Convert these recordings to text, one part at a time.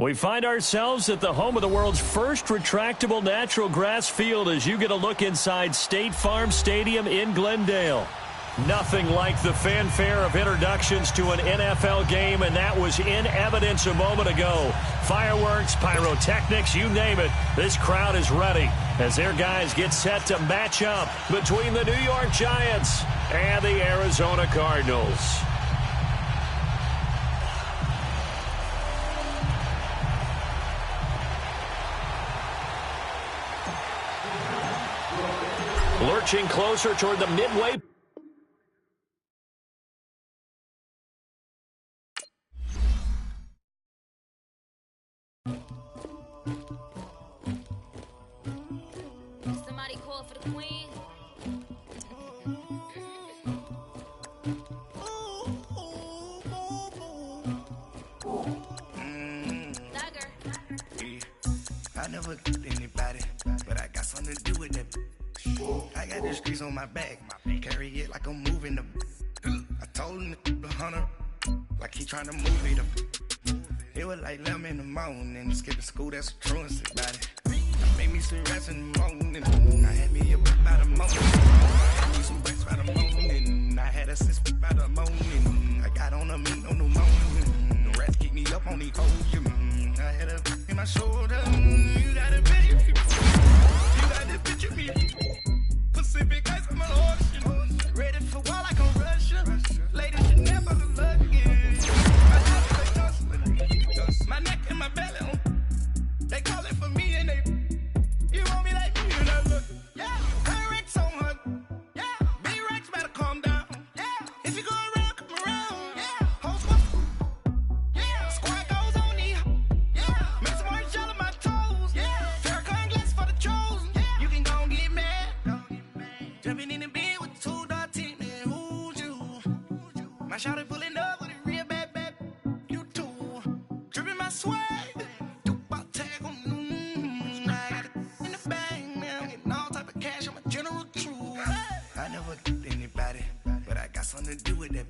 We find ourselves at the home of the world's first retractable natural grass field as you get a look inside State Farm Stadium in Glendale. Nothing like the fanfare of introductions to an NFL game, and that was in evidence a moment ago. Fireworks, pyrotechnics, you name it, this crowd is ready as their guys get set to match up between the New York Giants and the Arizona Cardinals. Lurching closer toward the midway. Somebody call for the queen. I never killed anybody, but I got something to do with that. I got the streets on my back, carry it like I'm moving the. I told him the hunter, like he trying to move it up. It was like 11 in the morning, skipping school, that's a truancy about it. I made me some rest in the morning, I had me up about a morning. I had me some breaks by the morning, I had a sis by the morning. I got on a meat on the morning, the rats keep me up on these hoes. I had a in my shoulder, you got a picture, you got this picture me. Pacific ice on my ocean, ready for war like I'm Russia. Ladies, you never look lucky. My neck and my belly, they call it for me and they, you want me like me and I look, yeah, her Rex on her, yeah, B-Rex better calm down, yeah, if you go around, come around, yeah, whole squad, yeah, squad goes on me, yeah, make some orange gel on my toes, yeah, Farrakhan glass for the trolls, yeah, you can go and get mad, jumping in the bed with 2 dark teeth, man, who's you, my shawty pulling up with a real bad, you too. Dripping my swag, Tupac tag on, I got it in the bag, man. I'm getting all type of cash, I'm a general true. I never killed anybody, but I got something to do with that.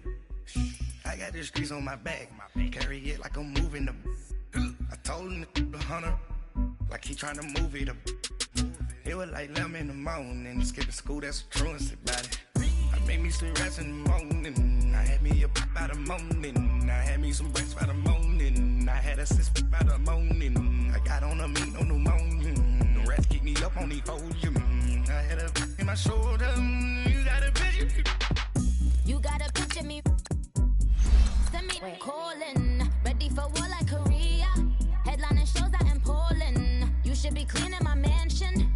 I got the streets on my back, carry it like I'm moving the. I told him the hunter, like he trying to move it up. It was like 11 in the morning, skipping school, that's a truancy about it. I made me some rest in the morning, I had me up by the morning, I had me some breaks by the morning, I had a sis by the morning, I got on a meat on the morning, the rats keep me up on these hoes, I had a in my shoulder, you got a picture, You got a picture me. Send me calling, ready for war like Korea. Headlining shows out in Poland. You should be cleaning my mansion.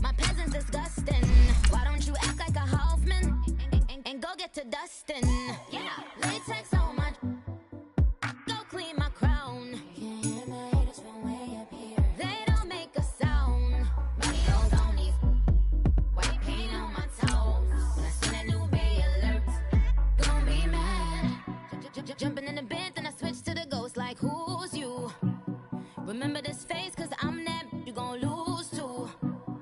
My peasants disgusting. Why don't you act like a Hoffman and go get to dustin'? Yeah, latex on my. Go clean my crown. Can't hear my haters from way up here. They don't make a sound. Videos on these. White paint on my toes. When I see that new Bay alert, gon' be mad. Jumping in the bed, then I switch to the ghost like who's you? Remember this face, cause I'm that you gon' lose too.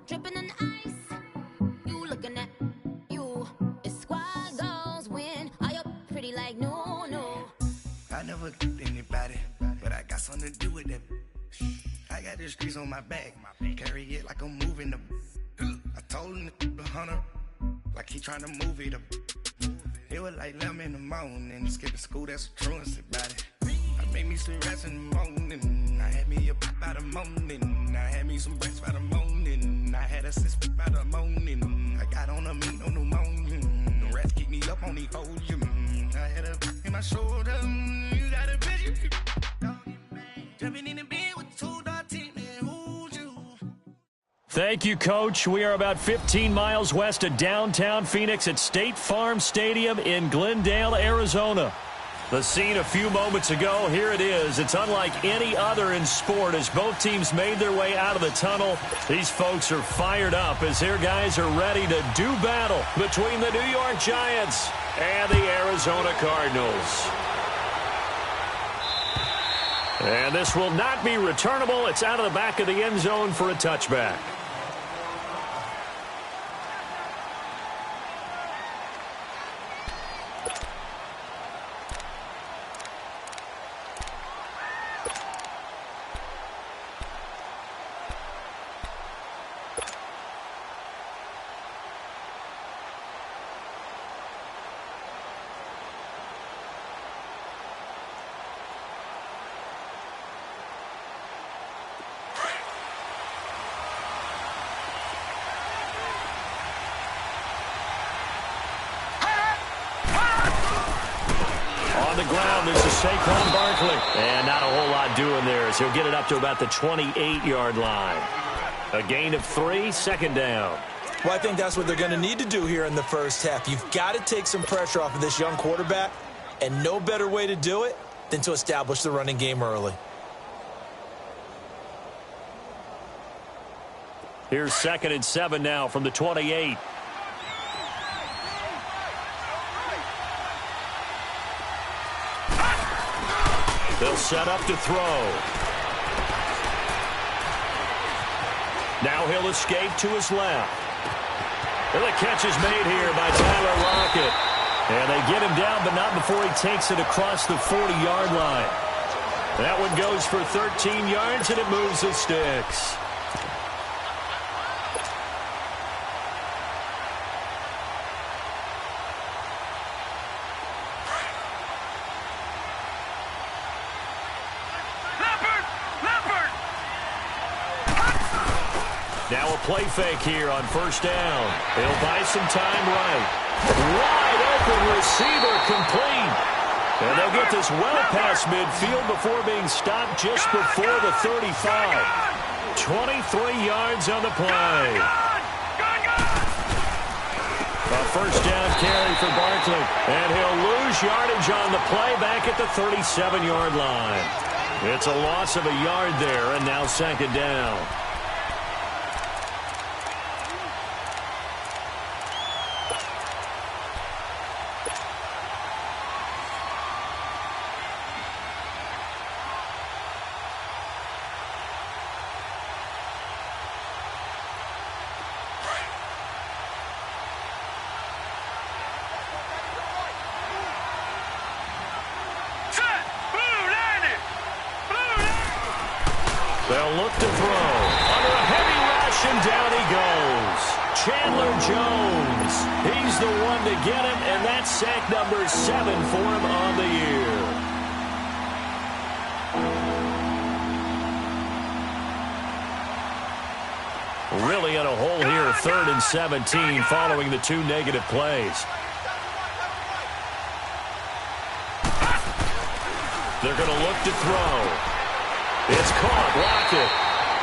Dripping in ice, you looking at you. It's squad goals win. Are you pretty like no? I never killed anybody, but I got something to do with that. I got the streets on my back, carry it like I'm moving the. I told him the hunter, like he trying to move it up. It was like 11 in the morning, skipping school, that's a truancy about it. I made me some rest in the morning, I had me up by the morning, I had me some breaks by the morning, I had a sis by the morning, I got on a meat on the morning, the rats keep me up on these hoes, I had a in my shoulder, you got a picture, jumping in the bed with 2 dark teeth, man, who's you? Thank you, Coach. We are about 15 miles west of downtown Phoenix at State Farm Stadium in Glendale, Arizona. The scene a few moments ago, here it is. It's unlike any other in sport as both teams made their way out of the tunnel. These folks are fired up as their guys are ready to do battle between the New York Giants and the Arizona Cardinals. And this will not be returnable. It's out of the back of the end zone for a touchback. on the ground. This is Saquon Barkley. And not a whole lot doing there as he'll get it up to about the 28-yard line. A gain of 3, second down. Well, I think that's what they're going to need to do here in the first half. You've got to take some pressure off of this young quarterback, and no better way to do it than to establish the running game early. Here's 2nd and 7 now from the 28. They'll set up to throw. Now he'll escape to his left. And the catch is made here by Tyler Lockett. And they get him down, but not before he takes it across the 40-yard line. That one goes for 13 yards, and it moves the sticks. Now a play fake here on first down. They'll buy some time right. Wide open receiver complete. And they'll get this well past midfield before being stopped just before the 35. 23 yards on the play. A first down carry for Barkley. And he'll lose yardage on the play back at the 37-yard line. It's a loss of a yard there, and now second down. They'll look to throw. Under a heavy rush, and down he goes. Chandler Jones. He's the one to get him, and that's sack number 7 for him on the year. Really in a hole here, 3rd and 17, following the 2 negative plays. They're going to look to throw. It's caught, Lockett,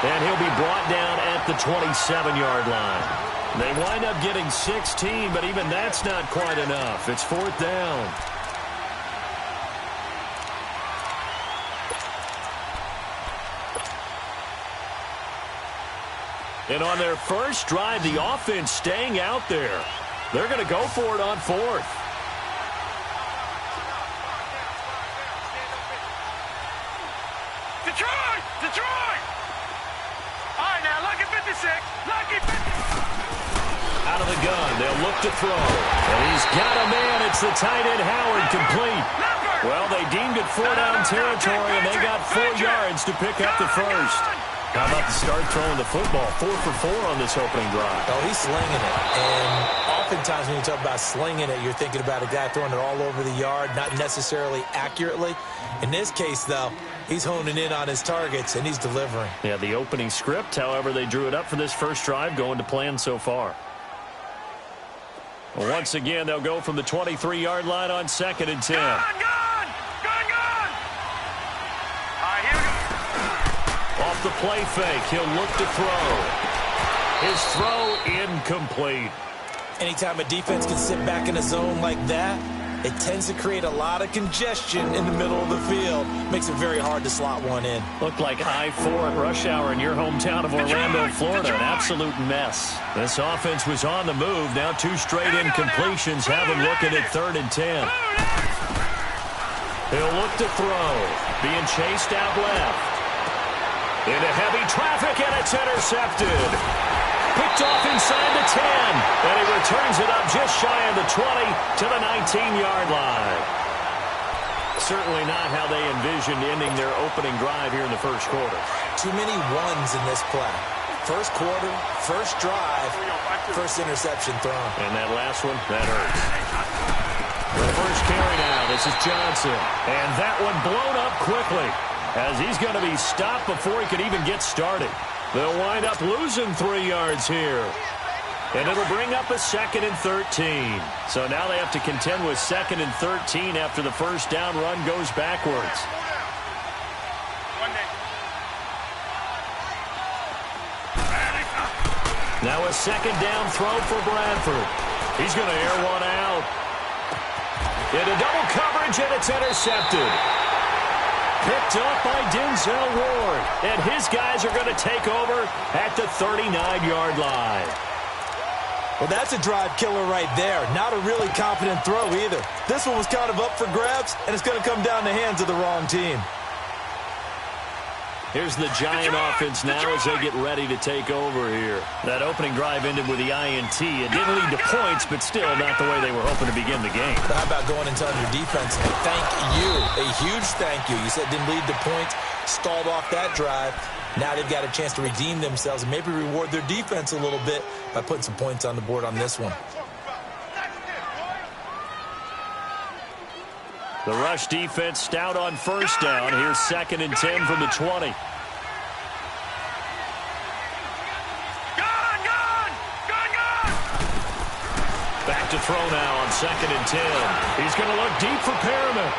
and he'll be brought down at the 27-yard line. They wind up getting 16, but even that's not quite enough. It's 4th down. And on their first drive, the offense staying out there. They're going to go for it on 4th. Detroit! All right, now, lucky 56. Lucky 56. Out of the gun, they'll look to throw. And he's got a man. It's the tight end, Howard, complete. Well, they deemed it 4-down territory, and they got 4 yards to pick up the first. How about the start throwing the football? 4 for 4 on this opening drive. Oh, he's slinging it. And oftentimes when you talk about slinging it, you're thinking about a guy throwing it all over the yard, not necessarily accurately. In this case, though, he's honing in on his targets, and he's delivering. Yeah, the opening script, however, they drew it up for this first drive, going to plan so far. Well, once again, they'll go from the 23-yard line on 2nd and 10. Gone! All right, here we go. Off the play fake, he'll look to throw. His throw incomplete. Anytime a defense can sit back in a zone like that, it tends to create a lot of congestion in the middle of the field. Makes it very hard to slot one in. Looked like I-4 at rush hour in your hometown of Orlando, Florida. An absolute mess. This offense was on the move. Now 2 straight incompletions have him looking at 3rd and 10. He'll look to throw. Being chased out left. Into heavy traffic, and it's intercepted. Picked off inside the 10, and he returns it up just shy of the 20 to the 19-yard line. Certainly not how they envisioned ending their opening drive here in the first quarter. Too many ones in this play. First quarter, first drive, first interception thrown. And that last one, that hurts. The first carry now, this is Johnson. And that one blown up quickly as he's going to be stopped before he could even get started. They'll wind up losing 3 yards here. And it'll bring up a 2nd and 13. So now they have to contend with 2nd and 13 after the first down run goes backwards. Now a 2nd down throw for Bradford. He's going to air one out. Into double coverage, and it's intercepted. Picked up by Denzel Ward. And his guys are going to take over at the 39-yard line. Well, that's a drive killer right there. Not a really confident throw either. This one was kind of up for grabs, and it's going to come down the hands of the wrong team. Here's the Giant offense now as they get ready to take over here. That opening drive ended with the INT. It didn't lead to points, but still not the way they were hoping to begin the game. But how about going and telling your defense, thank you, a huge thank you. You said it didn't lead to points, stalled off that drive. Now they've got a chance to redeem themselves and maybe reward their defense a little bit by putting some points on the board on this one. The rush defense stout on first down. Here's 2nd and 10 from the 20. Back to throw now on 2nd and 10. He's going to look deep for Perriman.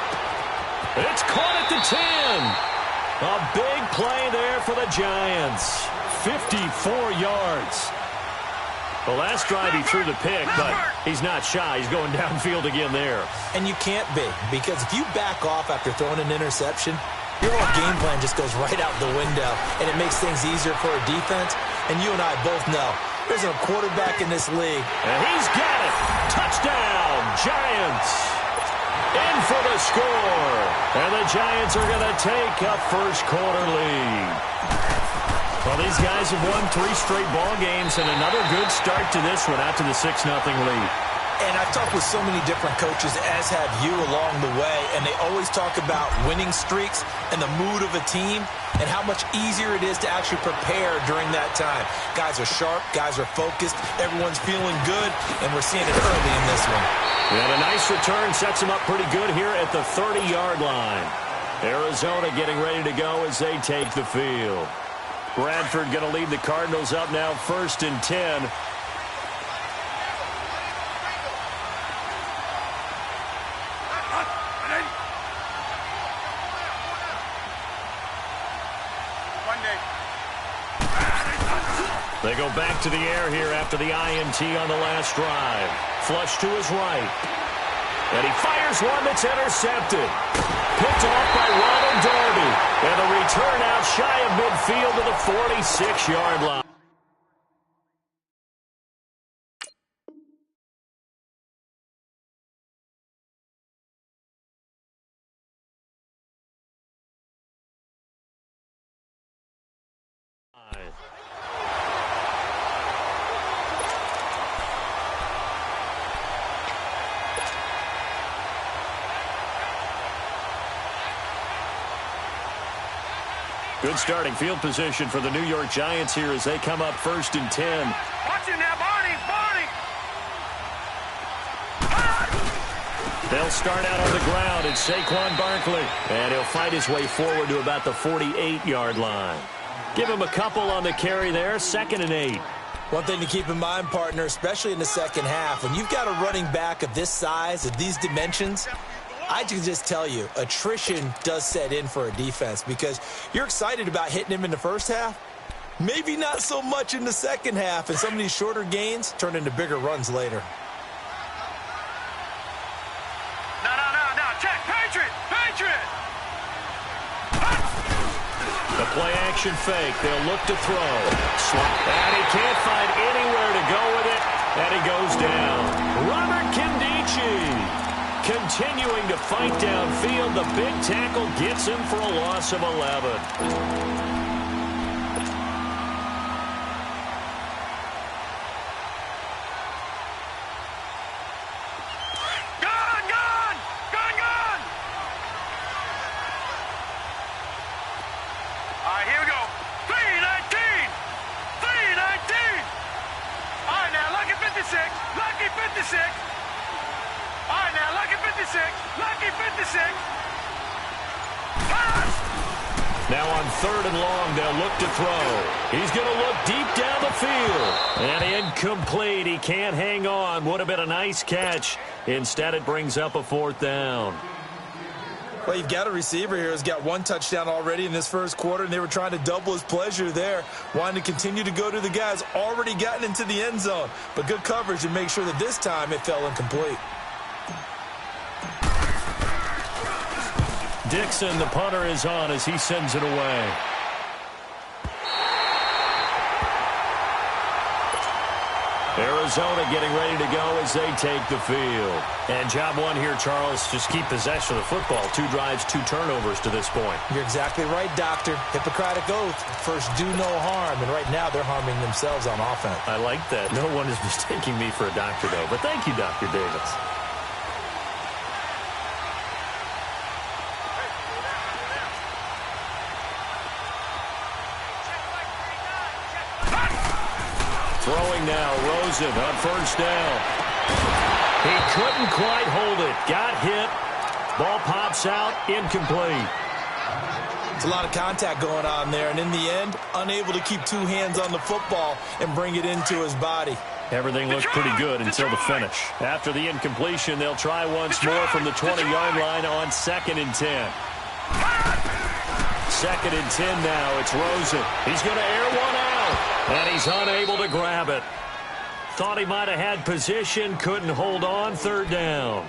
It's caught at the 10. A big play there for the Giants. 54 yards. The last drive he threw the pick, but he's not shy. He's going downfield again there. And you can't be, because if you back off after throwing an interception, your whole game plan just goes right out the window, and it makes things easier for a defense. And you and I both know there's a quarterback in this league. And he's got it. Touchdown, Giants. In for the score. And the Giants are going to take a first-quarter lead. Well, these guys have won 3 straight ball games and another good start to this one after the 6-0 lead. And I've talked with so many different coaches, as have you along the way, and they always talk about winning streaks and the mood of a team and how much easier it is to actually prepare during that time. Guys are sharp, guys are focused, everyone's feeling good, and we're seeing it early in this one. And a nice return sets them up pretty good here at the 30-yard line. Arizona getting ready to go as they take the field. Bradford going to lead the Cardinals up now 1st and 10. They go back to the air here after the INT on the last drive. Flush to his right. And he fires one that's intercepted. Picked off by Ronald Darby. And the return out shy of midfield to the 46-yard line. Good starting field position for the New York Giants here as they come up 1st and 10. Watch it now, Barney! They'll start out on the ground. It's Saquon Barkley. And he'll fight his way forward to about the 48-yard line. Give him a couple on the carry there. 2nd and 8. One thing to keep in mind, partner, especially in the second half, when you've got a running back of this size, of these dimensions, I can just tell you, attrition does set in for a defense because you're excited about hitting him in the first half. Maybe not so much in the second half, and some of these shorter gains turn into bigger runs later. No, check, Patriot! The play-action fake. They'll look to throw. And he can't find anywhere to go with it, and he goes down. Robert Kindici continuing to fight downfield. The big tackle gets him for a loss of 11. Lucky 56. Pass! Now on 3rd and long, they'll look to throw. He's going to look deep down the field. And incomplete. He can't hang on. Would have been a nice catch. Instead, it brings up a 4th down. Well, you've got a receiver here who's got 1 touchdown already in this first quarter, and they were trying to double his pleasure there, wanting to continue to go to the guys already gotten into the end zone. But good coverage to make sure that this time it fell incomplete. Dixon, the punter, is on as he sends it away. Arizona getting ready to go as they take the field. And job one here, Charles, just keep possession of the football. 2 drives, 2 turnovers to this point. You're exactly right, Doctor. Hippocratic oath. First, do no harm. And right now, they're harming themselves on offense. I like that. No one is mistaking me for a doctor, though. But thank you, Dr. Davis. Throwing now, Rosen on 1st down. He couldn't quite hold it. Got hit. Ball pops out, incomplete. It's a lot of contact going on there, and in the end, unable to keep 2 hands on the football and bring it into his body. Everything looked pretty good until the finish. After the incompletion, they'll try once more from the 20-yard line on 2nd and 10. 2nd and 10 now. It's Rosen. He's going to air one out. And he's unable to grab it. Thought he might have had position, couldn't hold on. 3rd down.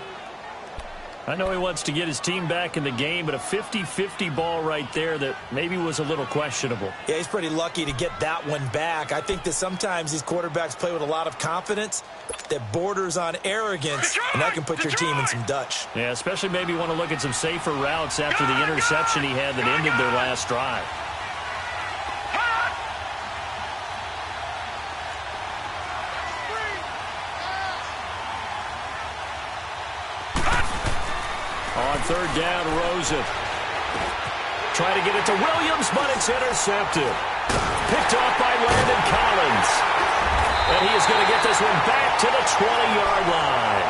I know he wants to get his team back in the game, but a 50-50 ball right there that maybe was a little questionable. Yeah, he's pretty lucky to get that one back. I think that sometimes these quarterbacks play with a lot of confidence that borders on arrogance, and that can put your team in some Dutch. Yeah, especially maybe want to look at some safer routes after the interception he had that ended their last drive. On 3rd down, Rosen. Trying to get it to Williams, but it's intercepted. Picked off by Landon Collins. And he is going to get this one back to the 20-yard line.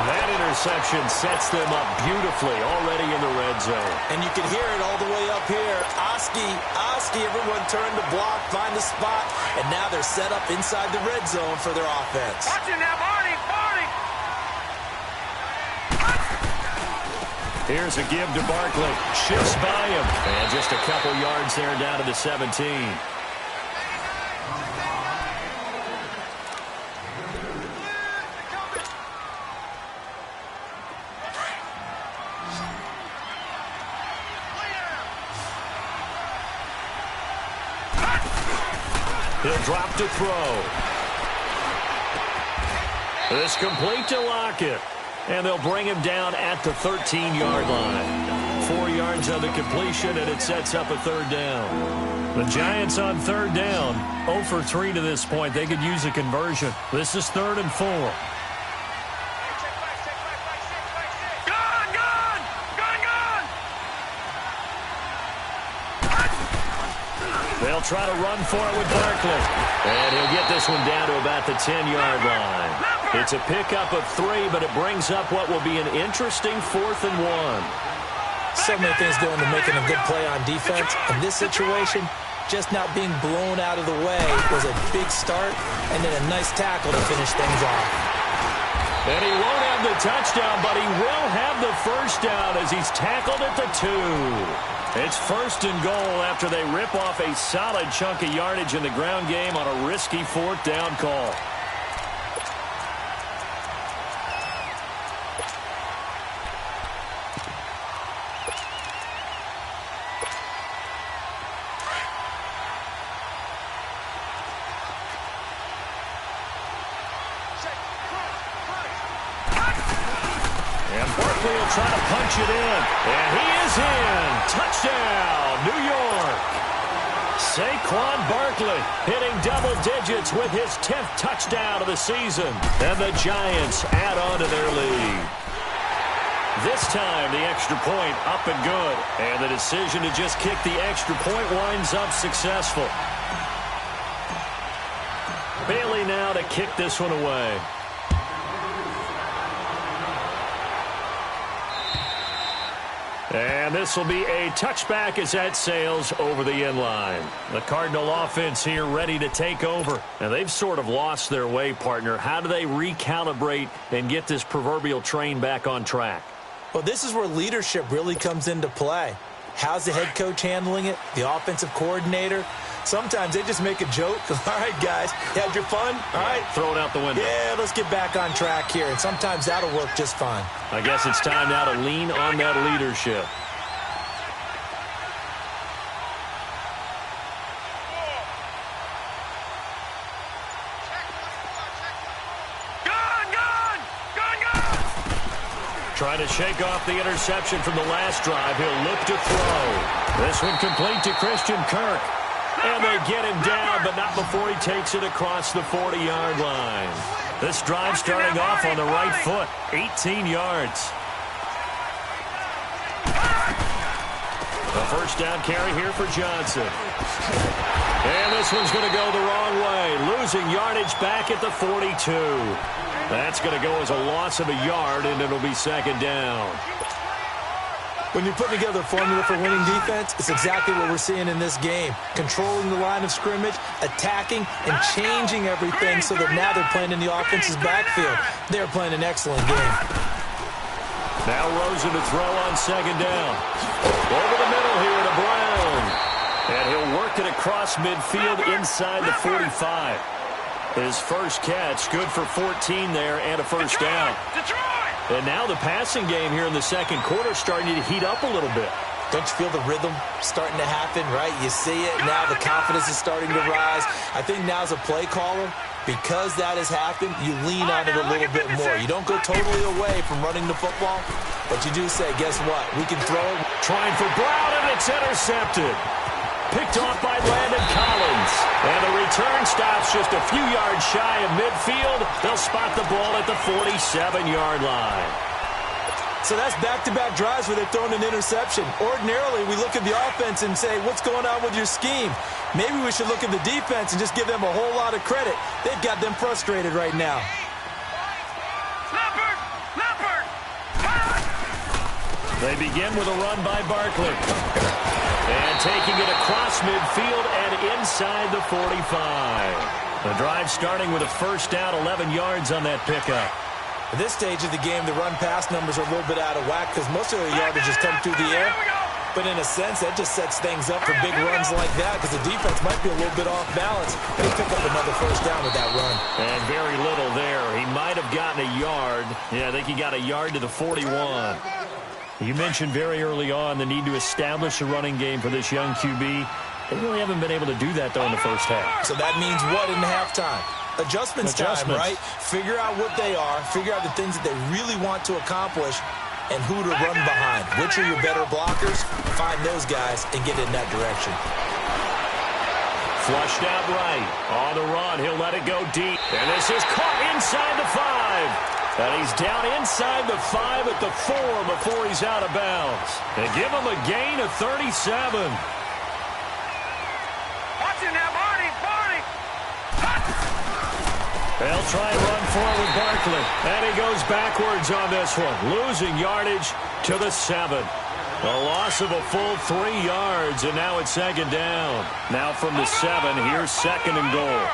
That interception sets them up beautifully already in the red zone. And you can hear it all the way up here. Oski, everyone turned to block, find the spot, and now they're set up inside the red zone for their offense. Watch it now, Barney! Here's a give to Barkley. Shifts by him. And just a couple yards there down to the 17. He'll drop to throw. It's complete to Lockett. And they'll bring him down at the 13-yard line. 4 yards on the completion, and it sets up a 3rd down. The Giants on 3rd down, 0 for 3 to this point. They could use a conversion. This is 3rd and 4. They'll try to run for it with Barkley. And he'll get this one down to about the 10-yard line. It's a pickup of 3, but it brings up what will be an interesting 4th and 1. So many things go into making a good play on defense. In this situation, just not being blown out of the way was a big start, and then a nice tackle to finish things off. And he won't have the touchdown, but he will have the 1st down as he's tackled at the 2. It's 1st and goal after they rip off a solid chunk of yardage in the ground game on a risky 4th down call. Trying to punch it in, and he is in. Touchdown, New York. Saquon Barkley hitting double digits with his 10th touchdown of the season. And the Giants add on to their lead. This time, the extra point up and good. And the decision to just kick the extra point winds up successful. Bailey now to kick this one away. And this will be a touchback as that sails over the inline. The Cardinal offense here ready to take over. And they've sort of lost their way, partner. How do they recalibrate and get this proverbial train back on track? Well, this is where leadership really comes into play. How's the head coach handling it? The offensive coordinator? Sometimes they just make a joke. All right, guys, you had your fun? All right. Throw it out the window. Yeah, let's get back on track here. And sometimes that'll work just fine. I guess it's time now to lean on that leadership. Trying to shake off the interception from the last drive. He'll look to throw. This one complete to Christian Kirk. And they get him down, but not before he takes it across the 40-yard line. This drive starting off on the right foot. 18 yards. The first down carry here for Johnson. And this one's going to go the wrong way. Losing yardage back at the 42. That's going to go as a loss of a yard, and it'll be second down. When you're putting together a formula for winning defense, it's exactly what we're seeing in this game. Controlling the line of scrimmage, attacking, and changing everything so that now they're playing in the offense's backfield. They're playing an excellent game. Now Rosen to throw on second down. Over the middle here to Brown. And he'll work it across midfield inside the 45. His first catch, good for 14 there and a first down. And now the passing game here in the second quarter starting to heat up a little bit. Don't you feel the rhythm starting to happen, right? You see it. Now the confidence is starting to rise. I think now as a play caller, because that has happened, you lean on it a little bit more. You don't go totally away from running the football, but you do say, guess what? We can throw it. Trying for Brown, and it's intercepted. Picked off by Landon Collins. And the return stops just a few yards shy of midfield. They'll spot the ball at the 47-yard line. So that's back-to-back drives where they're throwing an interception. Ordinarily, we look at the offense and say, what's going on with your scheme? Maybe we should look at the defense and just give them a whole lot of credit. They've got them frustrated right now. They begin with a run by Barkley. And taking it across midfield and inside the 45. The drive starting with a first down, 11 yards on that pickup. At this stage of the game, the run-pass numbers are a little bit out of whack because most of the yardage has come through the air. But in a sense, that just sets things up for big runs like that because the defense might be a little bit off balance. They pick up another first down with that run. And very little there. He might have gotten a yard. Yeah, I think he got a yard to the 41. You mentioned very early on the need to establish a running game for this young QB. They really haven't been able to do that, though, in the first half. So that means what in halftime? Adjustments time, right? Figure out what they are, figure out the things that they really want to accomplish, and who to run behind. Which are your better blockers? Find those guys and get in that direction. Flushed out right. On the run, he'll let it go deep. And this is caught inside the 5. And he's down inside the 5 at the 4 before he's out of bounds. They give him a gain of 37. Watch it now, Barney. They'll try and run forward Barkley. And he goes backwards on this one. Losing yardage to the 7. A loss of a full 3 yards, and now it's second down. Now from the 7, here's second and goal.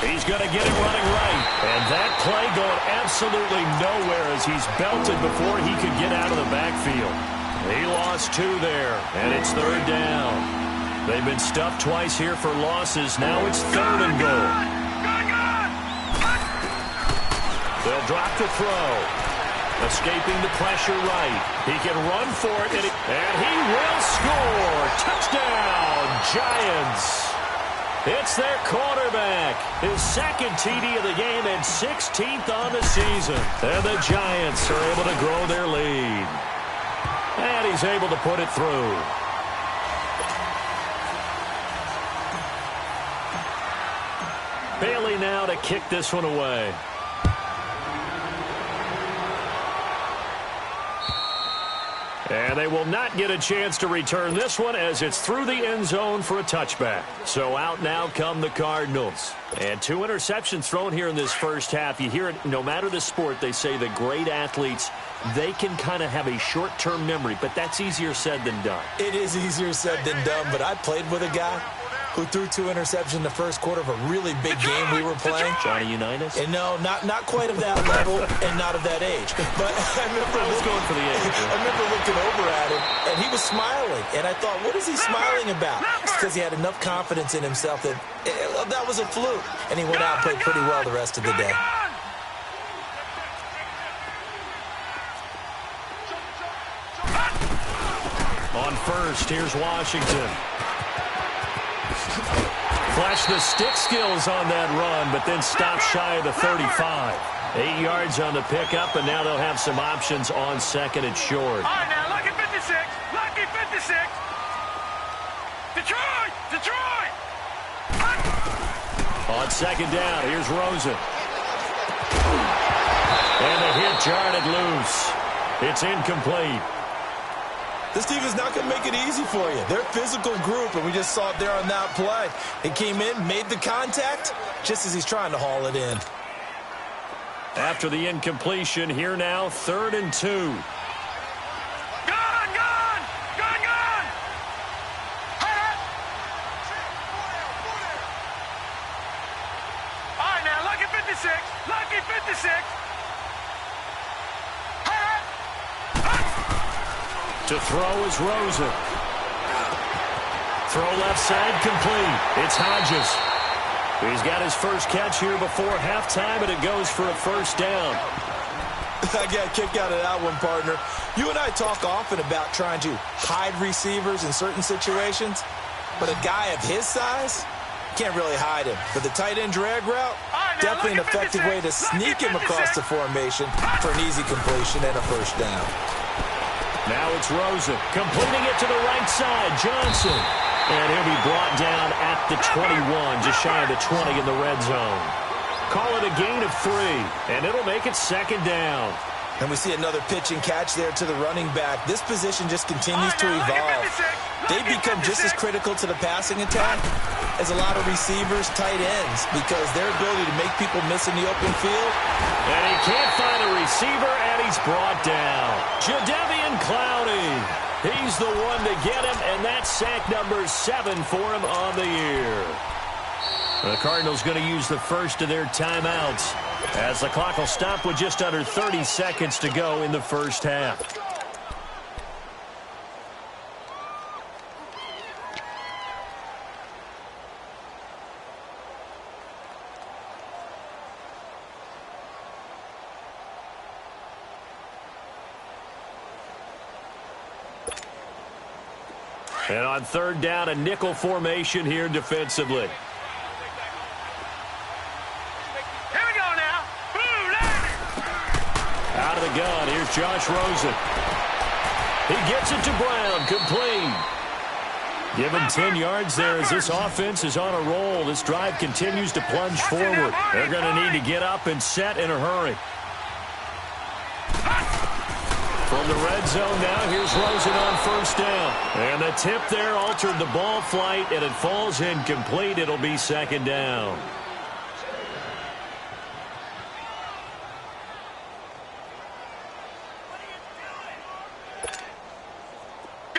He's going to get it running right. And that play going absolutely nowhere as he's belted before he could get out of the backfield. He lost 2 there, and it's third down. They've been stuffed twice here for losses. Now it's third and goal. They'll drop the throw. Escaping the pressure right. He can run for it, and he will score. Touchdown, Giants. It's their quarterback. His second TD of the game and 16th on the season. And the Giants are able to grow their lead. And he's able to put it through. Bailey now to kick this one away. And they will not get a chance to return this one as it's through the end zone for a touchback. So out now come the Cardinals. And 2 interceptions thrown here in this first half. You hear it, no matter the sport, they say the great athletes, they can kind of have a short-term memory, but that's easier said than done. It is easier said than done, but I played with a guy who threw 2 interceptions in the first quarter of a really big game we were playing. Johnny Unitas? And no, not quite of that level and not of that age. But I was going for the age. I remember looking over at him, and he was smiling. And I thought, what is he smiling about? It's because he had enough confidence in himself that that was a fluke. And he went out and played pretty well the rest of the day. On first, here's Washington. Flash the stick skills on that run, but then stop shy of the 35. 8 yards on the pickup, and now they'll have some options on second and short. All right, now, lucky 56. Lucky 56. Detroit! Detroit! On second down, here's Rosen. And the hit jarred loose. It's incomplete. This team is not going to make it easy for you. They're a physical group, and we just saw it there on that play. It came in, made the contact, just as he's trying to haul it in. After the incompletion, here now, 3rd and 2. Gone! Gone! Gone! Gone! All right, now, lucky 56. Lucky 56. To throw is Rosen. Throw left side complete. It's Hodges. He's got his first catch here before halftime, and it goes for a first down. I got a kick out of that one, partner. You and I talk often about trying to hide receivers in certain situations, but a guy of his size can't really hide him. But the tight end drag route, definitely an effective way to sneak him across the formation for an easy completion and a first down. Now it's Rosen, completing it to the right side, Johnson. And he'll be brought down at the 21, just shy of the 20 in the red zone. Call it a gain of 3, and it'll make it second down. And we see another pitch and catch there to the running back. This position just continues to evolve. They become just as critical to the passing attack as a lot of receivers, tight ends, because their ability to make people miss in the open field. And he can't find a receiver, and he's brought down. Jadeveon Clowney. He's the one to get him, and that's sack number 7 for him on the year. The Cardinals going to use the first of their timeouts as the clock will stop with just under 30 seconds to go in the first half. And on 3rd down, a nickel formation here defensively. Here we go now. Out of the gun, here's Josh Rosen. He gets it to Brown, complete. Given 10 yards there as this offense is on a roll. This drive continues to plunge forward. They're going to need to get up and set in a hurry. From the red zone now, here's Rosen on first down. And the tip there altered the ball flight, and it falls incomplete. It'll be second down.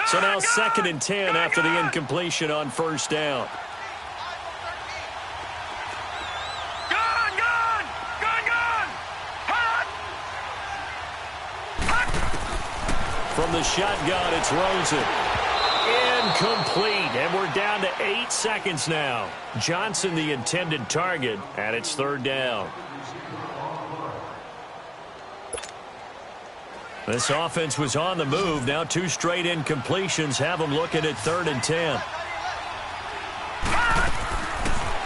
So now 2nd and 10 after the incompletion on first down. From the shotgun, it's Rosen. Incomplete, and we're down to 8 seconds now. Johnson the intended target, and it's 3rd down. This offense was on the move. Now 2 straight incompletions have them looking at 3rd and 10.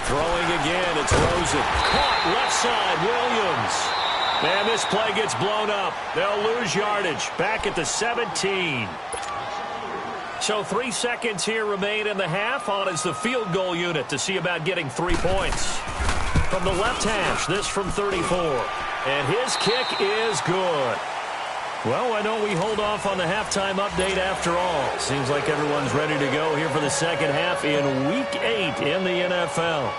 Throwing again, it's Rosen. Caught left side, Williams. And this play gets blown up. They'll lose yardage. Back at the 17. So 3 seconds here remain in the half. On is the field goal unit to see about getting 3 points. From the left hash, this from 34. And his kick is good. Well, why don't we hold off on the halftime update after all? Seems like everyone's ready to go here for the second half in Week 8 in the NFL.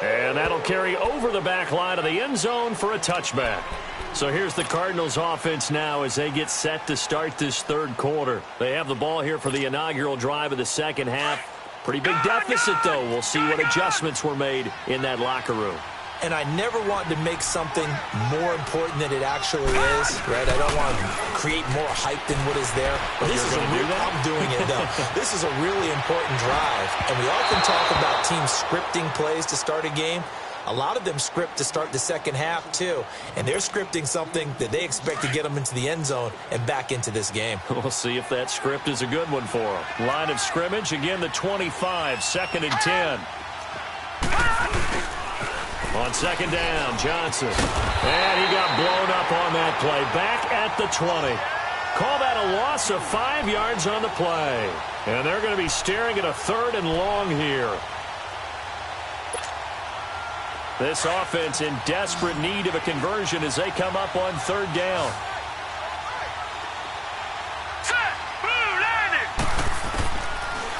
And that'll carry over the back line of the end zone for a touchback. So here's the Cardinals offense now as they get set to start this third quarter. They have the ball here for the inaugural drive of the second half. Pretty big deficit, though. We'll see what adjustments were made in that locker room. And I never want to make something more important than it actually is, right? I don't want to create more hype than what is there. But this is I'm doing it, though. This is a really important drive. And we often talk about teams scripting plays to start a game. A lot of them script to start the second half, too. And they're scripting something that they expect to get them into the end zone and back into this game. We'll see if that script is a good one for them. Line of scrimmage, again, the 25, 2nd and 10. On second down, Johnson. And he got blown up on that play. Back at the 20. Call that a loss of 5 yards on the play. And they're going to be staring at a 3rd and long here. This offense in desperate need of a conversion as they come up on 3rd down.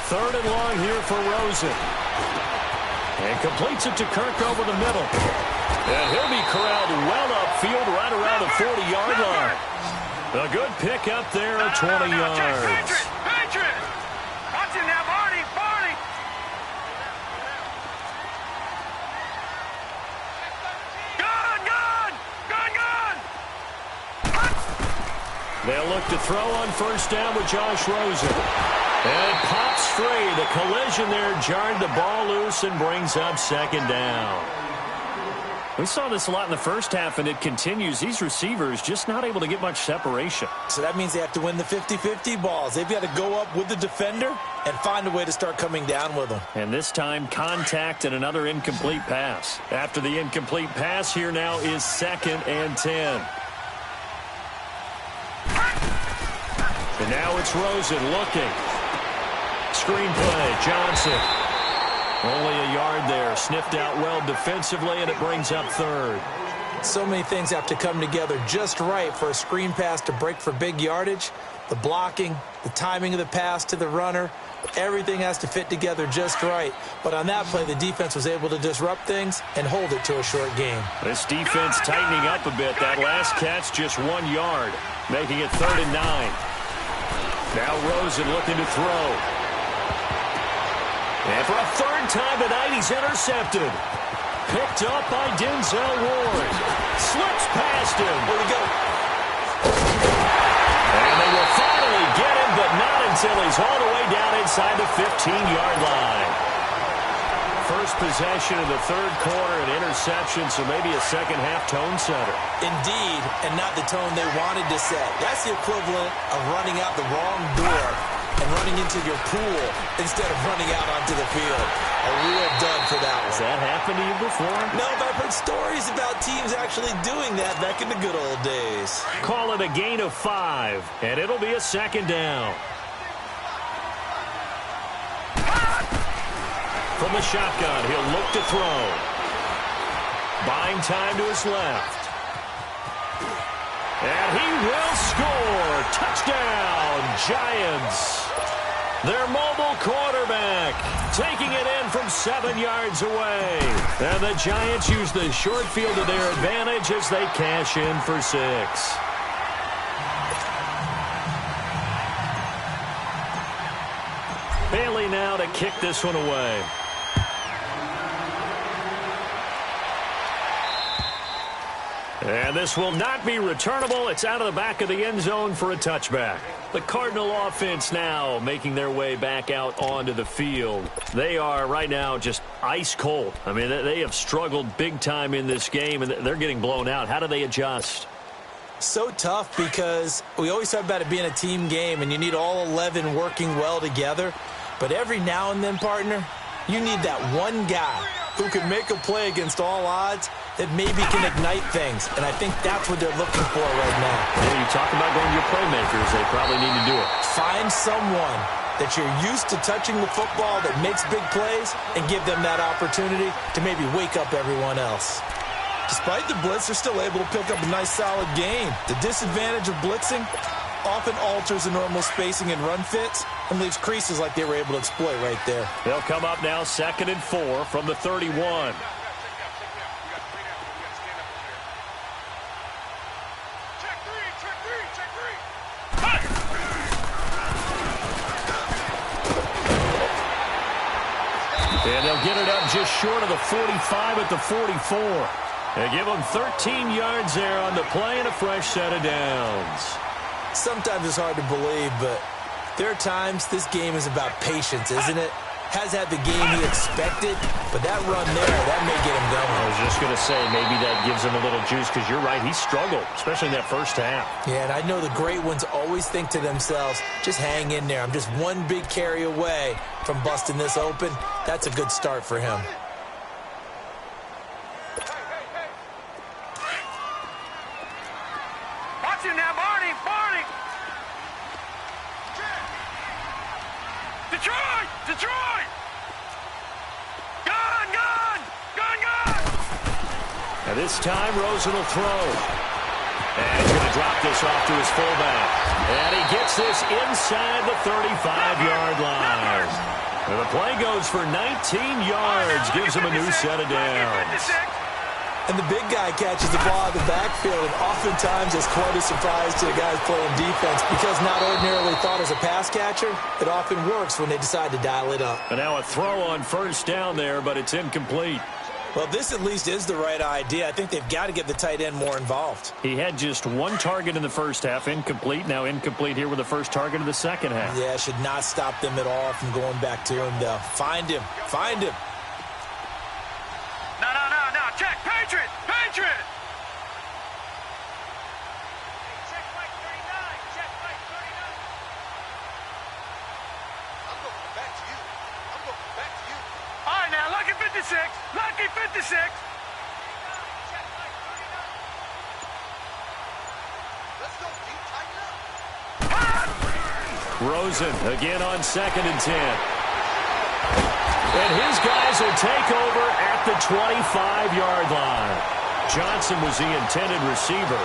Third and long here for Rosen. And completes it to Kirk over the middle. And he'll be corralled well upfield right around the 40-yard line. A good pick up there at 20 yards. Watch it now, Barney. They'll look to throw on 1st down with Josh Rosen. And it pops free. The collision there jarred the ball loose and brings up 2nd down. We saw this a lot in the first half, and it continues. These receivers just not able to get much separation. So that means they have to win the 50-50 balls. They've got to go up with the defender and find a way to start coming down with them. And this time, contact and another incomplete pass. After the incomplete pass, here now is 2nd and 10. And now it's Rosen looking. Screen play, Johnson. Only a yard there. Sniffed out well defensively, and it brings up 3rd. So many things have to come together just right for a screen pass to break for big yardage. The blocking, the timing of the pass to the runner, everything has to fit together just right. But on that play, the defense was able to disrupt things and hold it to a short game. This defense tightening up a bit. That last catch just 1 yard, making it 3rd and 9. Now Rosen looking to throw. And for a 3rd time tonight, he's intercepted. Picked up by Denzel Ward. Slips past him. Where'd he go? And they will finally get him, but not until he's all the way down inside the 15-yard line. First possession of the 3rd quarter, an interception, so maybe a second-half tone setter. Indeed, and not the tone they wanted to set. That's the equivalent of running out the wrong door and running into your pool instead of running out onto the field. A real dud for that one. Has that happened to you before? No, but I've heard stories about teams actually doing that back in the good old days. Call it a gain of 5, and it'll be a 2nd down. From the shotgun, he'll look to throw. Buying time to his left. And he will score. Touchdown, Giants. Their mobile quarterback taking it in from 7 yards away. And the Giants use the short field to their advantage as they cash in for 6. Bailey now to kick this one away. And this will not be returnable. It's out of the back of the end zone for a touchback. The Cardinal offense now making their way back out onto the field. They are right now just ice cold. I mean, they have struggled big time in this game, and they're getting blown out. How do they adjust? So tough because we always talk about it being a team game, and you need all 11 working well together. But every now and then, partner, you need that one guy who can make a play against all odds that maybe can ignite things. And I think that's what they're looking for right now. When you talk about going to your playmakers, they probably need to do it. Find someone that you're used to touching the football that makes big plays and give them that opportunity to maybe wake up everyone else. Despite the blitz, they're still able to pick up a nice, solid gain. The disadvantage of blitzing often alters the normal spacing and run fits and leaves creases like they were able to exploit right there. They'll come up now 2nd and 4 from the 31. And they'll get it up just short of the 45 at the 44. They give them 13 yards there on the play and a fresh set of downs. Sometimes it's hard to believe, but there are times this game is about patience, isn't it? Has had the game he expected, but that run there, that may get him going. I was just going to say, maybe that gives him a little juice, because you're right, he struggled, especially in that first half. Yeah, and I know the great ones always think to themselves, just hang in there. I'm just one big carry away from busting this open. That's a good start for him. Watch him now, Barney! Barney! Detroit! Detroit! Gun! Gun! Gun! Gun! And this time, Rosen will throw. And he's going to drop this off to his fullback. And he gets this inside the 35-yard line. And the play goes for 19 yards, gives him a new set of downs. And the big guy catches the ball in the backfield, and oftentimes it's quite a surprise to the guys playing defense because not ordinarily thought as a pass catcher, it often works when they decide to dial it up. And now a throw on first down there, but it's incomplete. Well, this at least is the right idea. I think they've got to get the tight end more involved. He had just one target in the first half, incomplete. Now incomplete here with the first target of the second half. Yeah, should not stop them at all from going back to him, though. Find him. Find him. No, no, no, no. Check. Patriot! Patriot! Check Mike 39. Check Mike 39. I'm going back to you. I'm going back to you. All right, now, lucky 56. Lucky 56. Check Mike 39. Let's go, Deep. Tighten up. Rosen again on 2nd and 10. And his guys will take over at the 25-yard line. Johnson was the intended receiver.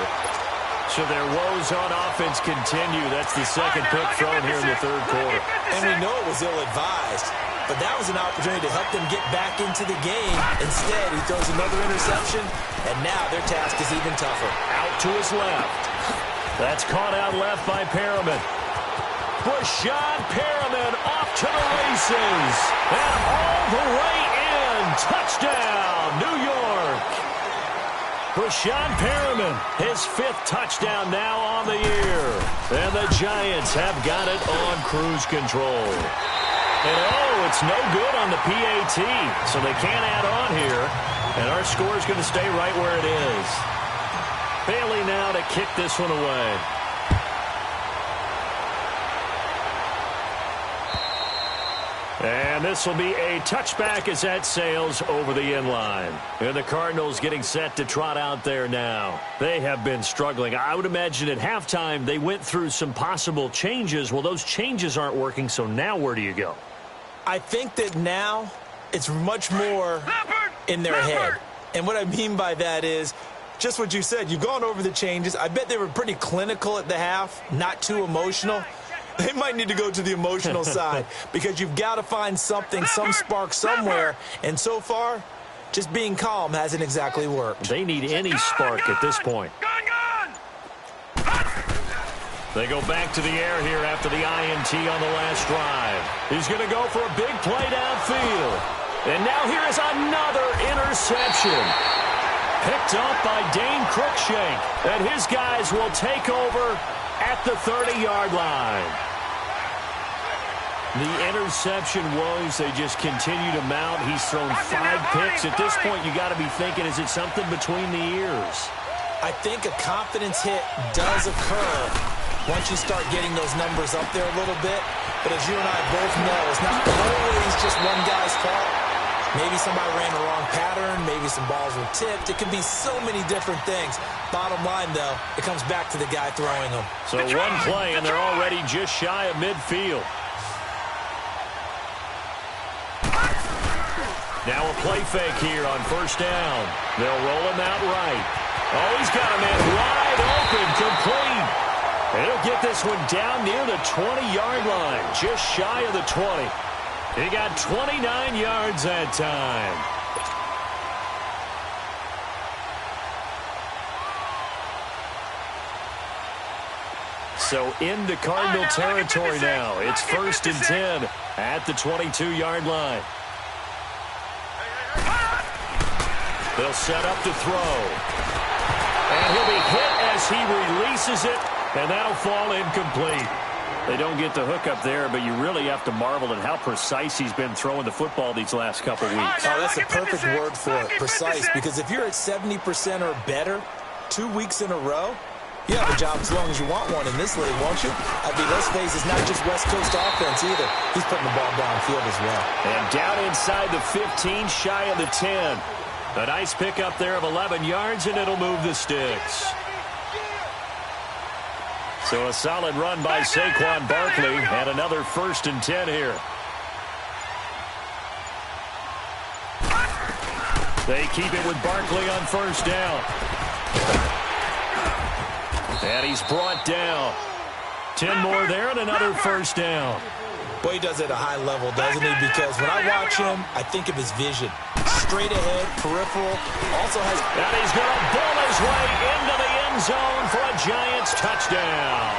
So their woes on offense continue. That's the second pick thrown here in the third quarter. And we know it was ill-advised, but that was an opportunity to help them get back into the game. Instead, he throws another interception, and now their task is even tougher. Out to his left. That's caught out left by Perriman. Rashad Perriman off to the races. And all the way in. Touchdown, New York. Rashad Perriman, his 5th touchdown now on the year. And the Giants have got it on cruise control. And oh, it's no good on the PAT. So they can't add on here. And our score is going to stay right where it is. Bailey now to kick this one away. And this will be a touchback as that sails over the end line. And the Cardinals getting set to trot out there now. They have been struggling. I would imagine at halftime they went through some possible changes. Well, those changes aren't working, so now where do you go? I think that now it's much more in their head. And what I mean by that is just what you said. You've gone over the changes. I bet they were pretty clinical at the half, not too emotional. They might need to go to the emotional side because you've got to find something, some spark somewhere. And so far, just being calm hasn't exactly worked. They need any spark at this point. They go back to the air here after the INT on the last drive. He's going to go for a big play downfield. And now here is another interception. Picked up by Dane Cruikshank. And his guys will take over at the 30-yard line. The interception woes, they just continue to mount. He's thrown 5 picks. At this point, you got to be thinking, is it something between the ears? I think a confidence hit does occur once you start getting those numbers up there a little bit. But as you and I both know, it's not always just one guy's fault. Maybe somebody ran the wrong pattern. Maybe some balls were tipped. It can be so many different things. Bottom line, though, it comes back to the guy throwing them. So one play, and they're already just shy of midfield. play fake here on first down. They'll roll him out right. Oh, he's got a man wide open, complete. He'll get this one down near the 20-yard line, just shy of the 20. He got 29 yards that time. So into Cardinal territory now. It's 1st and 10 at the 22-yard line. They'll set up to throw. And he'll be hit as he releases it, and that'll fall incomplete. They don't get the hook up there, but you really have to marvel at how precise he's been throwing the football these last couple weeks. Oh, that's a perfect word for it, precise, because if you're at 70% or better 2 weeks in a row, you have a job as long as you want one in this league, won't you? I mean, let's face it, it's not just West Coast offense either. He's putting the ball downfield as well. And down inside the 15, shy of the 10. A nice pickup there of 11 yards, and it'll move the sticks. So a solid run by Saquon Barkley, and another 1st and 10 here. They keep it with Barkley on first down. And he's brought down. 10 more there and another first down. Boy, he does it at a high level, doesn't he? Because when I watch him, I think of his vision. Straight ahead, peripheral, also has... And he's going to bull his way into the end zone for a Giants touchdown.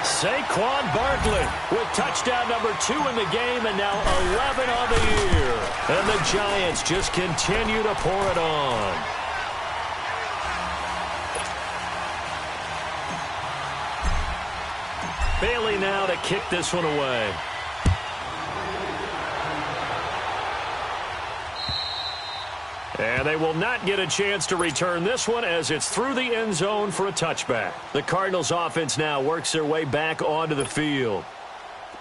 Saquon Barkley with touchdown number 2 in the game and now 11 on the year. And the Giants just continue to pour it on. Bailey now to kick this one away. And they will not get a chance to return this one as it's through the end zone for a touchback. The Cardinals offense now works their way back onto the field.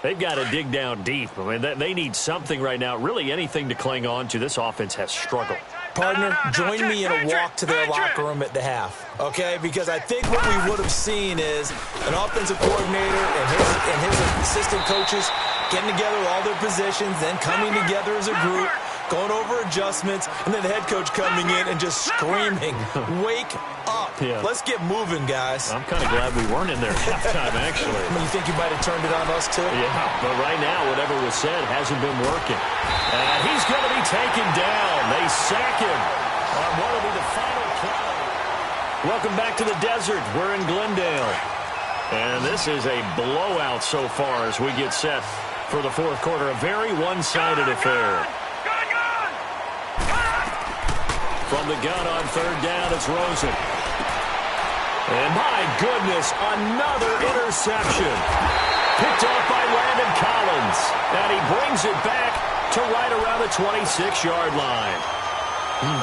They've got to dig down deep. I mean, they need something right now, really anything to cling on to. This offense has struggled. Partner, join me in a walk to their locker room at the half, okay? Because I think what we would have seen is an offensive coordinator and his assistant coaches getting together with all their positions, then coming together as a group, going over adjustments, and then the head coach coming in and just screaming, wake up. Yeah. Let's get moving, guys. I'm kind of glad we weren't in there at halftime, actually. I mean, you think you might have turned it on us, too? Yeah, but right now, whatever was said hasn't been working. And he's going to be taken down. They sack him on what will be the final play. Welcome back to the desert. We're in Glendale. And this is a blowout so far as we get set for the fourth quarter. A very one-sided affair. From the gun on third down, it's Rosen. And my goodness, another interception. Picked off by Landon Collins. And he brings it back to right around the 26-yard line.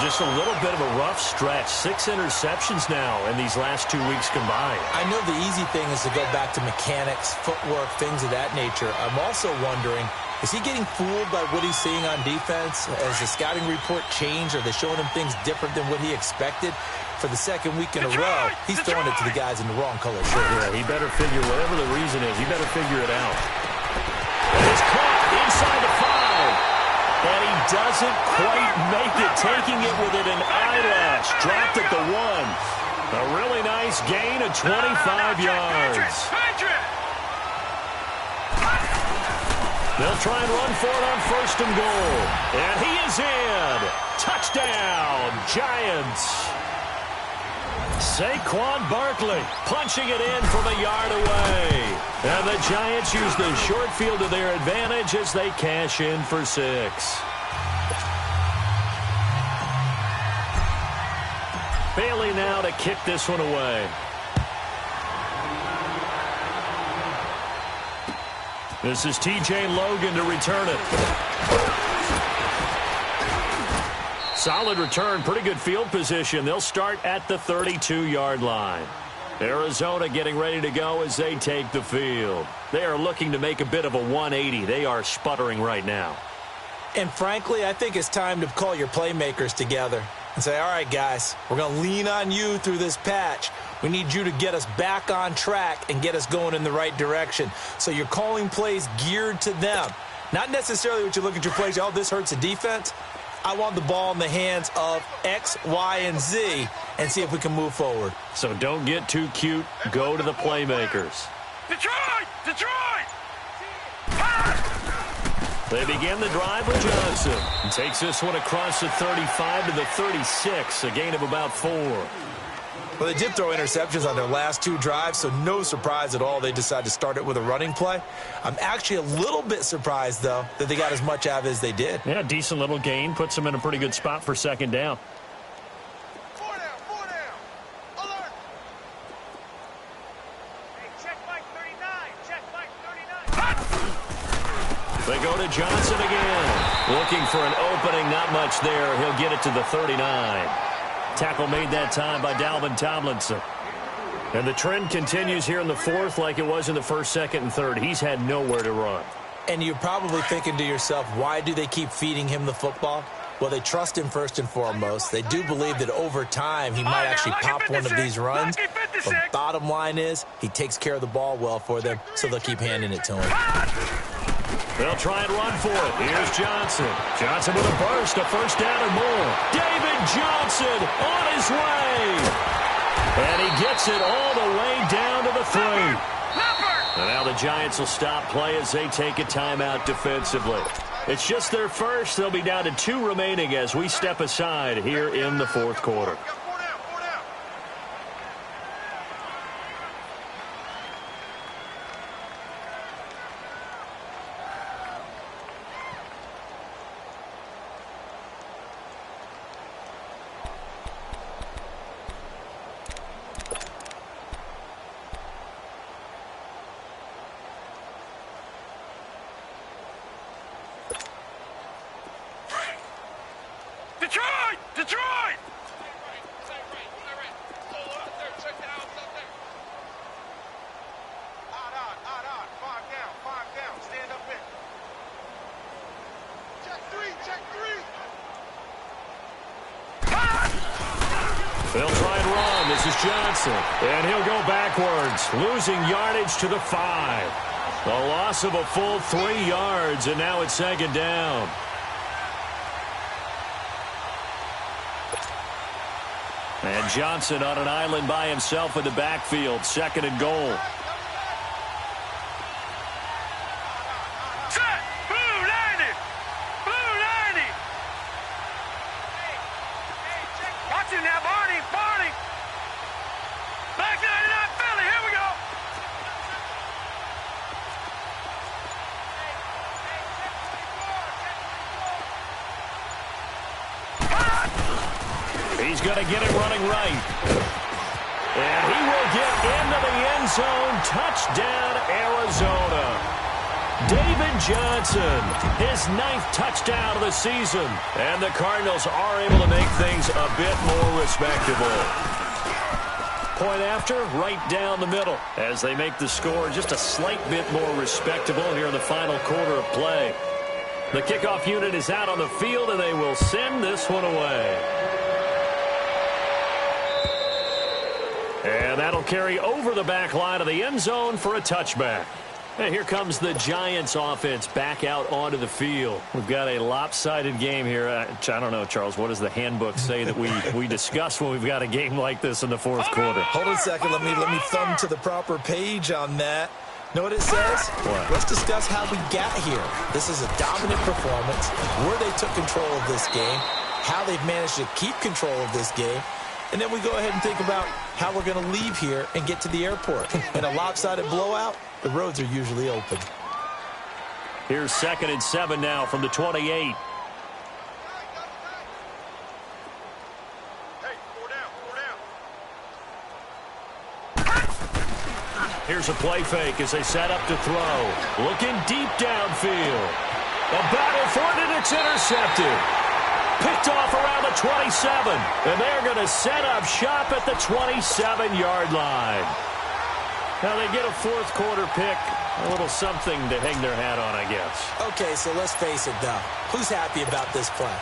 Just a little bit of a rough stretch. 6 interceptions now in these last 2 weeks combined. I know the easy thing is to go back to mechanics, footwork, things of that nature. I'm also wondering, is he getting fooled by what he's seeing on defense? Has the scouting report changed? Are they showing him things different than what he expected? For the second week in a row, he's throwing it to the guys in the wrong color shirt. Yeah, he better figure, whatever the reason is, he better figure it out. And it's caught inside the 5. And he doesn't quite make it, taking it within an eyelash. Dropped at the 1. A really nice gain of 25 yards. They'll try and run for it on first and goal. And he is in. Touchdown, Giants. Saquon Barkley punching it in from a yard away. And the Giants use the short field to their advantage as they cash in for 6. Bailey now to kick this one away. This is T.J. Logan to return it. Solid return, pretty good field position. They'll start at the 32-yard line. Arizona getting ready to go as they take the field. They are looking to make a bit of a 180. They are sputtering right now. And frankly, I think it's time to call your playmakers together and say, all right, guys, we're going to lean on you through this patch. We need you to get us back on track and get us going in the right direction. So you're calling plays geared to them. Not necessarily what you look at your plays, oh, this hurts the defense. I want the ball in the hands of X, Y, and Z and see if we can move forward. So don't get too cute. Go to the playmakers. Detroit! Detroit! They begin the drive with Johnson. He takes this one across the 35 to the 36, a gain of about 4. Well, they did throw interceptions on their last 2 drives, so no surprise at all they decided to start it with a running play. I'm actually a little bit surprised, though, that they got as much out of it as they did. Yeah, decent little gain. Puts them in a pretty good spot for second down. 4 down, 4 down. Alert! Hey, check Mike 39. Check Mike 39. They go to Johnson again. Looking for an opening, not much there. He'll get it to the 39. Tackle made that time by Dalvin Tomlinson. And the trend continues here in the fourth like it was in the first, second, and third. He's had nowhere to run. And you're probably thinking to yourself, why do they keep feeding him the football? Well, they trust him first and foremost. They do believe that over time he might actually pop one of these runs. But bottom line is he takes care of the ball well for them, so they'll keep handing it to him. They'll try and run for it. Here's Johnson. Johnson with a burst, a first down and more. David Johnson on his way. And he gets it all the way down to the 3. And now the Giants will stop play as they take a timeout defensively. It's just their first. They'll be down to 2 remaining as we step aside here in the fourth quarter. Detroit! Detroit! They'll try and run. This is Johnson. And he'll go backwards, losing yardage to the 5. The loss of a full 3 yards, and now it's second down. And Johnson on an island by himself in the backfield. Second and goal. Set! Blue 90! Blue 90! Watch him now, Barney! Barney! Back 99 Philly, here we go! He's going to get it running right. And he will get into the end zone. Touchdown, Arizona. David Johnson, his 9th touchdown of the season. And the Cardinals are able to make things a bit more respectable. Point after, right down the middle, as they make the score just a slight bit more respectable here in the final quarter of play. The kickoff unit is out on the field, and they will send this one away. And that'll carry over the back line of the end zone for a touchback. And here comes the Giants offense back out onto the field. We've got a lopsided game here. I don't know, Charles, what does the handbook say that we discuss when we've got a game like this in the fourth quarter? Hold on a second. Let me thumb to the proper page on that. Know what it says? What? Let's discuss how we got here. This is a dominant performance, where they took control of this game, how they've managed to keep control of this game, and then we go ahead and think about how we're going to leave here and get to the airport. In a lopsided blowout, the roads are usually open. Here's 2nd and 7 now from the 28. Hey, 4 down. Here's a play fake as they set up to throw. Looking deep downfield. A battle for it, and it's intercepted. Picked off around the 27. And they're going to set up shop at the 27-yard line. Now they get a fourth quarter pick. A little something to hang their hat on, I guess. Okay, so let's face it, though. Who's happy about this play?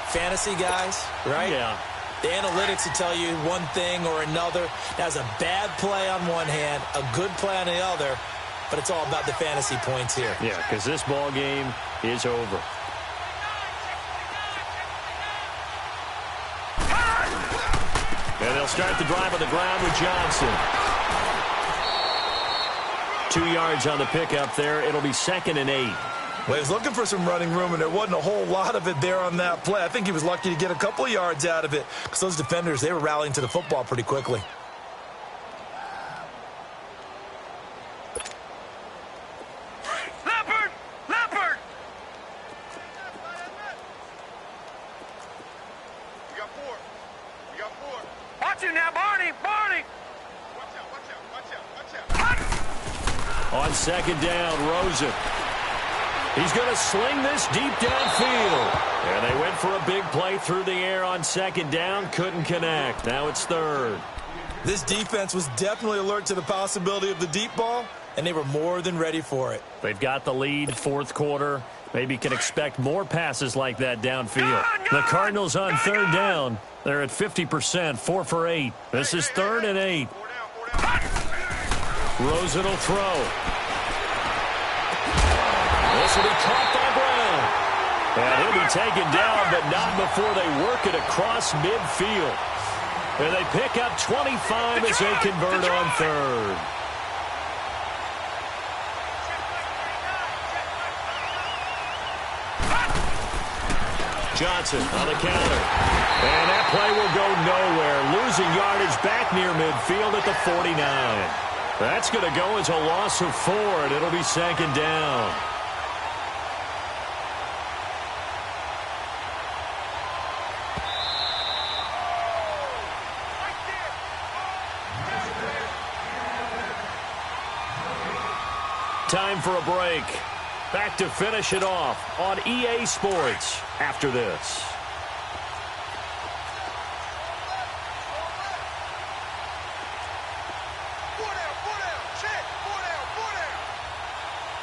Fantasy guys, right? Yeah. The analytics will tell you one thing or another. That's a bad play on one hand, a good play on the other, but it's all about the fantasy points here. Yeah, because this ball game is over. They'll start the drive on the ground with Johnson. 2 yards on the pickup there. It'll be 2nd and 8. Well, he was looking for some running room, and there wasn't a whole lot of it there on that play. I think he was lucky to get a couple of yards out of it because those defenders, they were rallying to the football pretty quickly. Leopard! Leopard! We got 4. We got 4. Watch it now, Barney! Barney! Watch out, watch out, watch out, watch out. On 2nd down, Rosen. He's going to sling this deep downfield. And they went for a big play through the air on 2nd down. Couldn't connect. Now it's 3rd. This defense was definitely alert to the possibility of the deep ball, and they were more than ready for it. They've got the lead, 4th quarter. Maybe can expect more passes like that downfield. The Cardinals on 3rd down. They're at 50%, 4 for 8. This is 3rd and 8. Rosen will throw. This will be caught by Brown. And he'll be taken down, but not before they work it across midfield. And they pick up 25 as they convert on 3rd. Johnson on the counter. And that play will go nowhere. Losing yardage back near midfield at the 49. That's going to go as a loss of 4, and it'll be 2nd down. Time for a break. Back to finish it off on EA Sports after this.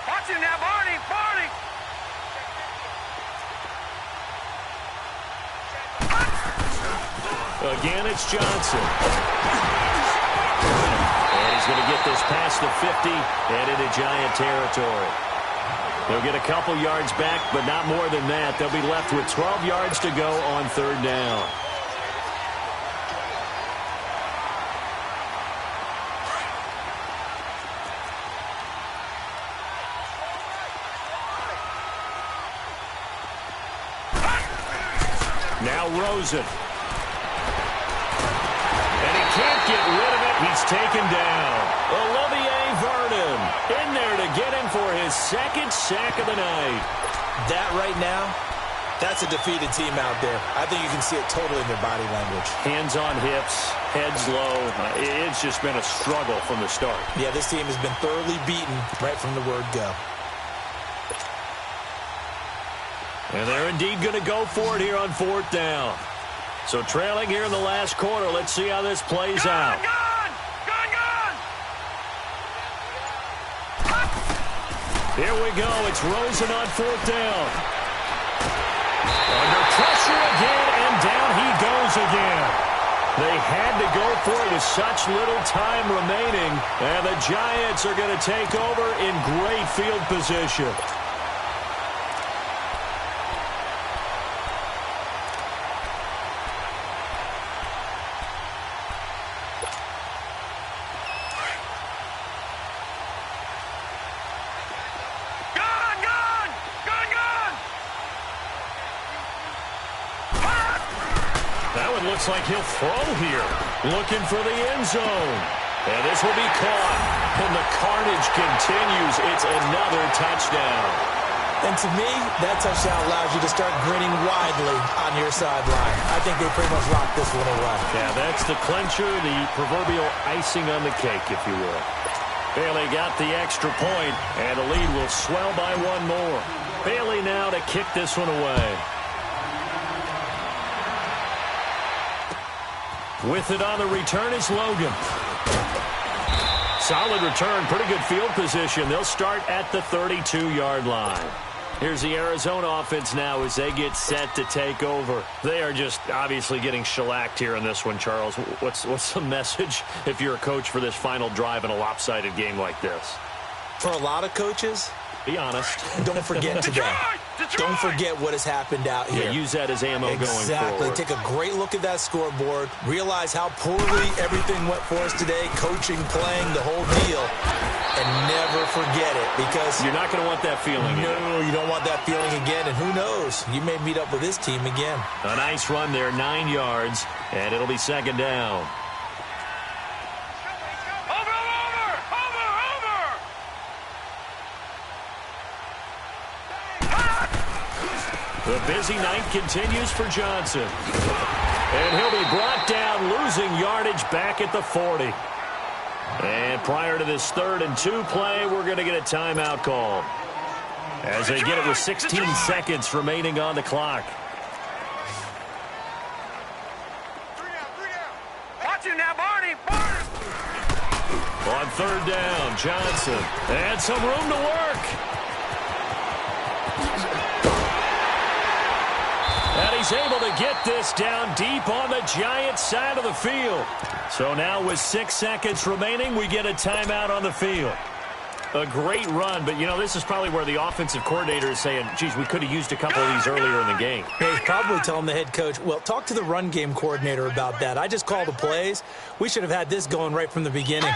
Watch it now, Barney! Barney! Again, it's Johnson. And he's going to get this past the 50 and into Giant territory. They'll get a couple yards back, but not more than that. They'll be left with 12 yards to go on 3rd down. Now Rosen. And he can't get rid of it. He's taken down. Olivier Vernon in there to get him for his 2nd sack of the night. That right now, that's a defeated team out there. I think you can see it totally in their body language. Hands on hips, heads low. It's just been a struggle from the start. Yeah, this team has been thoroughly beaten right from the word go. And they're indeed going to go for it here on 4th down. So trailing here in the last quarter. Let's see how this plays out. Here we go. It's Rosen on 4th down. Under pressure again, and down he goes again. They had to go for it with such little time remaining, and the Giants are going to take over in great field position. Looks like he'll throw here. Looking for the end zone. And this will be caught. And the carnage continues. It's another touchdown. And to me, that touchdown allows you to start grinning widely on your sideline. I think they pretty much locked this one away. Yeah, that's the clincher, the proverbial icing on the cake, if you will. Bailey got the extra point, and the lead will swell by 1 more. Bailey now to kick this one away. With it on the return is Logan. Solid return, pretty good field position. They'll start at the 32-yard line. Here's the Arizona offense now as they get set to take over. They are just obviously getting shellacked here in this one, Charles. What's the message if you're a coach for this final drive in a lopsided game like this? For a lot of coaches, be honest. don't forget today. Don't forget what has happened out here. Yeah, use that as ammo going forward. Exactly. Take a great look at that scoreboard. Realize how poorly everything went for us today. Coaching, playing, the whole deal. And never forget it, because you're not going to want that feeling again. No, you don't want that feeling again. And who knows? You may meet up with this team again. A nice run there, 9 yards, and it'll be second down. The busy night continues for Johnson. And he'll be brought down, losing yardage back at the 40. And prior to this 3rd and 2 play, we're going to get a timeout call, as they get it with 16 seconds remaining on the clock. Watch you now, Barney. On 3rd down, Johnson. And some room to work. And he's able to get this down deep on the Giants' side of the field. So now with 6 seconds remaining, we get a timeout on the field. A great run, but, you know, this is probably where the offensive coordinator is saying, geez, we could have used a couple of these earlier in the game. He's probably telling the head coach, well, talk to the run game coordinator about that. I just called the plays. We should have had this going right from the beginning.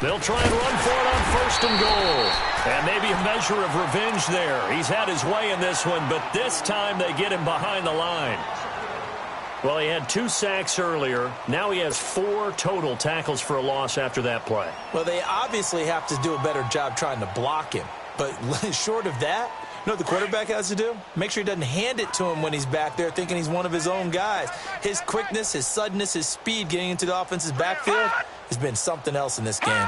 They'll try and run for it on 1st and goal. And maybe a measure of revenge there. He's had his way in this one, but this time they get him behind the line. Well, he had 2 sacks earlier. Now he has 4 total tackles for a loss after that play. Well, they obviously have to do a better job trying to block him. But short of that, you know what the quarterback has to do? Make sure he doesn't hand it to him when he's back there thinking he's one of his own guys. His quickness, his suddenness, his speed getting into the offense's backfield has been something else in this game.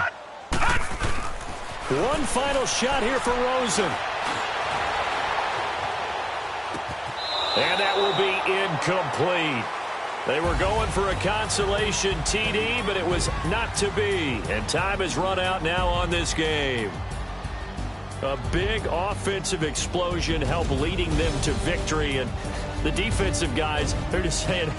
One final shot here for Rosen. And that will be incomplete. They were going for a consolation TD, but it was not to be. And time has run out now on this game. A big offensive explosion helped leading them to victory. And the defensive guys, they're just saying,